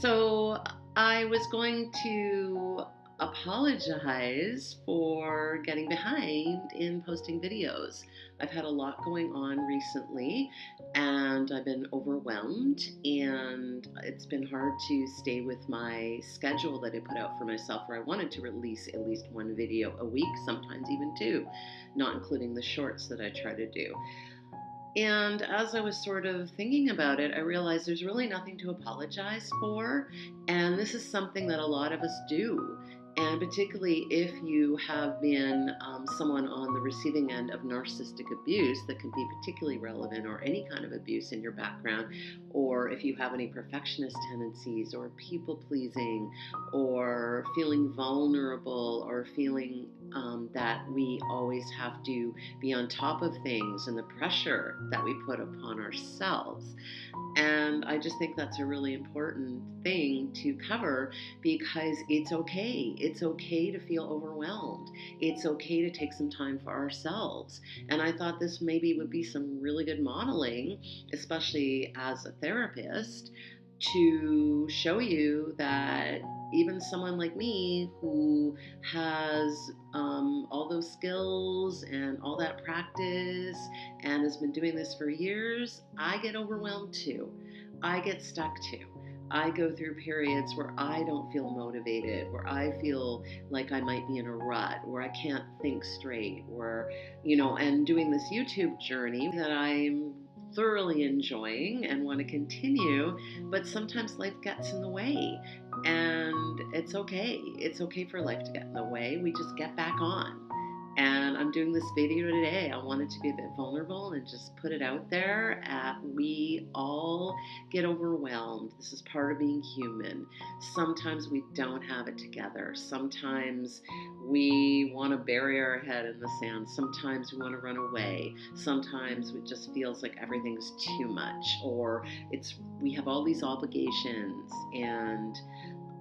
So I was going to apologize for getting behind in posting videos. I've had a lot going on recently and I've been overwhelmed, and it's been hard to stay with my schedule that I put out for myself, where I wanted to release at least one video a week, sometimes even two, not including the shorts that I try to do. And as I was sort of thinking about it, I realized there's really nothing to apologize for. And this is something that a lot of us do. And particularly if you have been someone on the receiving end of narcissistic abuse, that can be particularly relevant, or any kind of abuse in your background, or if you have any perfectionist tendencies, or people pleasing, or feeling vulnerable, or feeling that we always have to be on top of things, and the pressure that we put upon ourselves. And I just think that's a really important thing to cover, because it's okay. It's okay to feel overwhelmed. It's okay to take some time for ourselves. And I thought this maybe would be some really good modeling, especially as a therapist, to show you that even someone like me, who has all those skills and all that practice and has been doing this for years, I get overwhelmed too. I get stuck too. I go through periods where I don't feel motivated, where I feel like I might be in a rut, where I can't think straight, and doing this YouTube journey that I'm thoroughly enjoying and want to continue, but sometimes life gets in the way. And it's okay. It's okay for life to get in the way. We just get back on. And I'm doing this video today. I wanted to be a bit vulnerable and just put it out there. We all get overwhelmed. This is part of being human. Sometimes we don't have it together. Sometimes we want to bury our head in the sand. Sometimes we want to run away. Sometimes it just feels like everything's too much, or we have all these obligations. And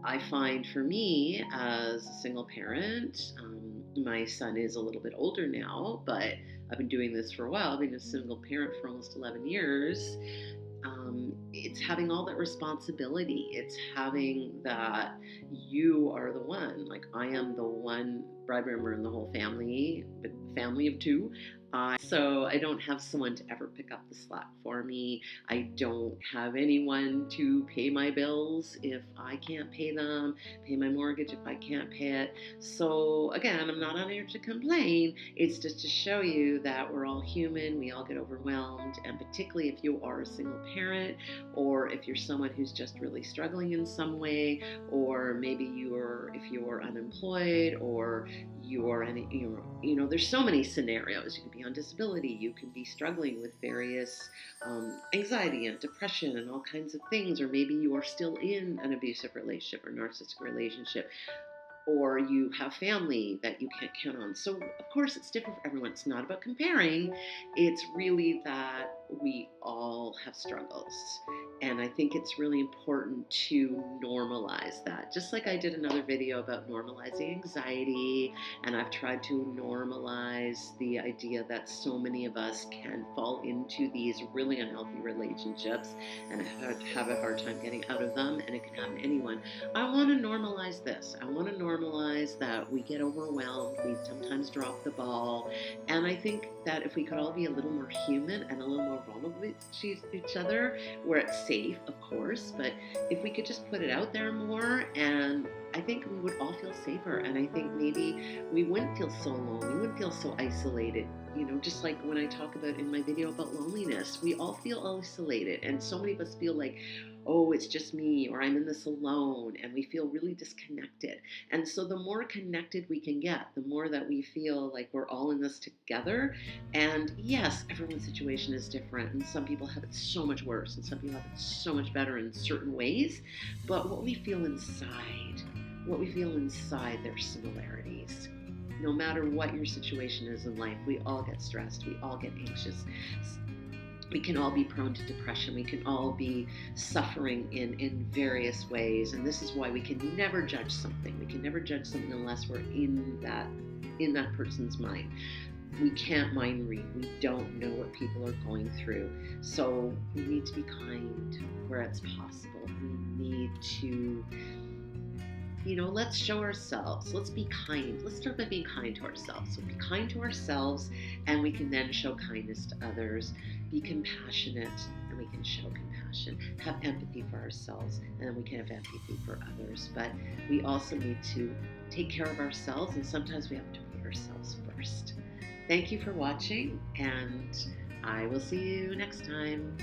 I find, for me, as a single parent, my son is a little bit older now, but I've been doing this for a while, being a single parent for almost 11 years. It's having all that responsibility. It's having that you are the one. Like, I am the one breadwinner in the whole family, but family of two. So I don't have someone to ever pick up the slack for me. I don't have anyone to pay my bills if I can't pay them, pay my mortgage if I can't pay it. So again, I'm not on here to complain. It's just to show you that we're all human. We all get overwhelmed. And particularly if you are a single parent, or if you're someone who's just really struggling in some way, or maybe if you're unemployed, or there's so many scenarios. You could be on disability, you can be struggling with various anxiety and depression and all kinds of things, or maybe you are still in an abusive relationship or narcissistic relationship, or you have family that you can't count on. So of course it's different for everyone. It's not about comparing. It's really that we all have struggles. And I think it's really important to normalize that. Just like I did another video about normalizing anxiety, and I've tried to normalize the idea that so many of us can fall into these really unhealthy relationships and have a hard time getting out of them, and it can happen to anyone. I want to normalize this. I want to normalize that we get overwhelmed, we sometimes drop the ball, and I think that if we could all be a little more human and a little more vulnerable with each other, where it's safe, of course, but if we could just put it out there more, and I think we would all feel safer, and I think maybe we wouldn't feel so alone, we wouldn't feel so isolated. Just like when I talk about in my video about loneliness, we all feel isolated, and so many of us feel like, oh, it's just me, or I'm in this alone, and we feel really disconnected. And so the more connected we can get, the more that we feel like we're all in this together. And yes, everyone's situation is different, and some people have it so much worse, and some people have it so much better in certain ways. But what we feel inside, there's similarities. No matter what your situation is in life, we all get stressed, we all get anxious. We can all be prone to depression. We can all be suffering in various ways. And this is why we can never judge something. We can never judge something unless we're in that person's mind. we can't mind read. We don't know what people are going through. So we need to be kind where it's possible. We need to, let's show ourselves. Let's be kind. Let's start by being kind to ourselves. So be kind to ourselves, and we can then show kindness to others. Be compassionate, and we can show compassion. Have empathy for ourselves, and then we can have empathy for others. But we also need to take care of ourselves, and sometimes we have to put ourselves first. Thank you for watching, and I will see you next time.